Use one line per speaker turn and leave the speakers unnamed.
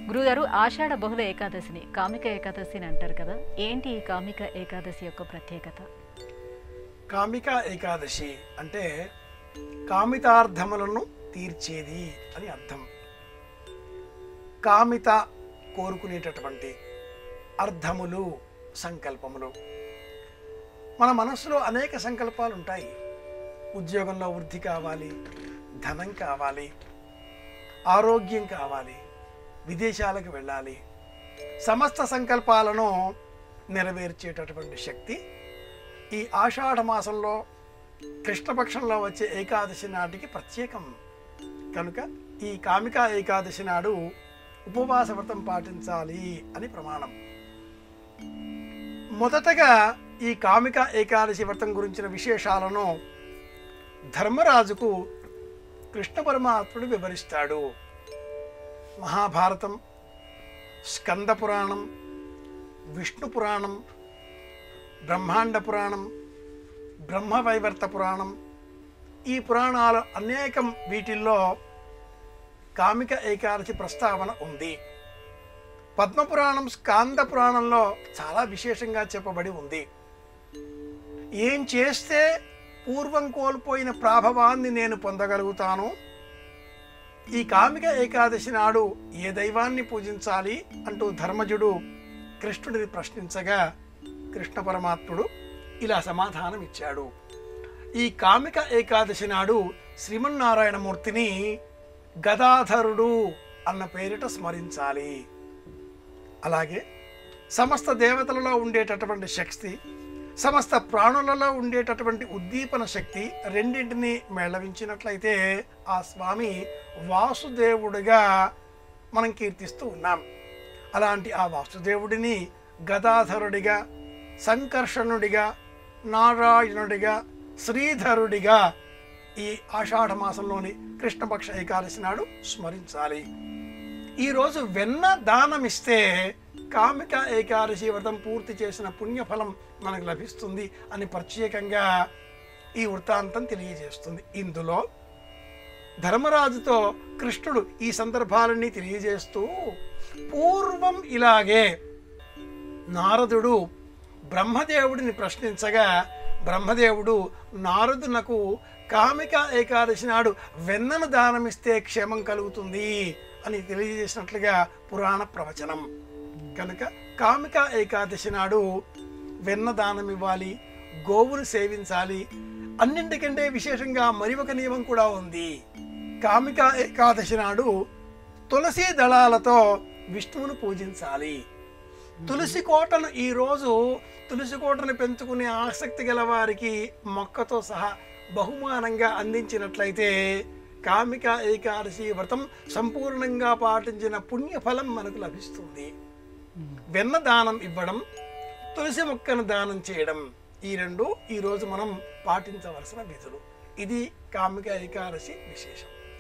గురుగారు, ఆషాఢ బహుళ ఏకాదశిని కామిక ఏకాదశి అని అంటారు కదా, ఏంటి ఈ కామిక ఏకాదశి యొక్క ప్రత్యేకత?
కామిక ఏకాదశి అంటే కామితార్థములను తీర్చేది అని అర్థం. కామిత కోరుకునేటటువంటి అర్థములు, సంకల్పములు. మన మనసులో అనేక సంకల్పాలు ఉంటాయి. ఉద్యోగంలో వృద్ధి కావాలి, ధనం కావాలి, ఆరోగ్యం కావాలి, విదేశాలకు వెళ్ళాలి. సమస్త సంకల్పాలను నెరవేర్చేటటువంటి శక్తి ఈ ఆషాఢ మాసంలో కృష్ణపక్షంలో వచ్చే ఏకాదశి నాటికి ప్రత్యేకం. కనుక ఈ కామికా ఏకాదశి నాడు ఉపవాస వ్రతం పాటించాలి అని ప్రమాణం. మొదటగా ఈ కామికా ఏకాదశి వ్రతం గురించిన విశేషాలను ధర్మరాజుకు కృష్ణ పరమాత్ముడు వివరిస్తాడు. మహాభారతం, స్కంద పురాణం, విష్ణు పురాణం, బ్రహ్మాండ పురాణం, బ్రహ్మవైవర్త పురాణం, ఈ పురాణాలు అనేకం, వీటిల్లో కామిక ఏకాదశి ప్రస్తావన ఉంది. పద్మపురాణం, స్కాంద పురాణంలో చాలా విశేషంగా చెప్పబడి ఉంది. ఏం చేస్తే పూర్వం కోల్పోయిన ప్రాభవాన్ని నేను పొందగలుగుతాను, ఈ కామిక ఏకాదశి నాడు ఏ దైవాన్ని పూజించాలి అంటూ ధర్మజుడు కృష్ణుడిని ప్రశ్నించగా కృష్ణ పరమాత్ముడు ఇలా సమాధానం ఇచ్చాడు. ఈ కామిక ఏకాదశి నాడు శ్రీమన్నారాయణమూర్తిని గదాధరుడు అన్న పేరిట స్మరించాలి. అలాగే సమస్త దేవతలలో ఉండేటటువంటి శక్తి, సమస్త ప్రాణులలో ఉండేటటువంటి ఉద్దీపన శక్తి రెండింటినీ మేళవించినట్లయితే ఆ స్వామి వాసుదేవుడిగా మనం కీర్తిస్తూ ఉన్నాం. అలాంటి ఆ వాసుదేవుడిని గదాధరుడిగా, సంకర్షణుడిగా, నారాయణుడిగా, శ్రీధరుడిగా ఈ ఆషాఢ మాసంలోని కృష్ణపక్ష ఏకాదశి నాడు స్మరించాలి. ఈరోజు వెన్న దానమిస్తే కామిక ఏకాదశి వ్రతం పూర్తి చేసిన పుణ్యఫలం మనకు లభిస్తుంది అని ప్రత్యేకంగా ఈ వృత్తాంతం తెలియజేస్తుంది. ఇందులో ధర్మరాజుతో కృష్ణుడు ఈ సందర్భాలన్నీ తెలియజేస్తూ, పూర్వం ఇలాగే నారదుడు బ్రహ్మదేవుడిని ప్రశ్నించగా బ్రహ్మదేవుడు నారదునకు కామిక ఏకాదశి నాడు వెన్నను దానమిస్తే క్షేమం కలుగుతుంది అని తెలియజేసినట్లుగా పురాణ ప్రవచనం. కనుక కామిక ఏకాదశి నాడు వెన్న దానం ఇవ్వాలి, గోవును సేవించాలి. అన్నింటికంటే విశేషంగా మరి ఒక నియమం కూడా ఉంది. కామిక ఏకాదశి నాడు తులసి దళాలతో విష్ణువును పూజించాలి. తులసి కోటను ఈరోజు తులసి కోటను పెంచుకునే ఆసక్తి గల వారికి మొక్కతో సహా బహుమానంగా అందించినట్లయితే కామిక ఏకాదశి వ్రతం సంపూర్ణంగా పాటించిన పుణ్యఫలం మనకు లభిస్తుంది. వెన్న దానం ఇవ్వడం, తులసి మొక్కను దానం చేయడం, ఈ రెండు ఈరోజు మనం పాటించవలసిన విధులు. ఇది కామిక ఏకాదశి విశేషం.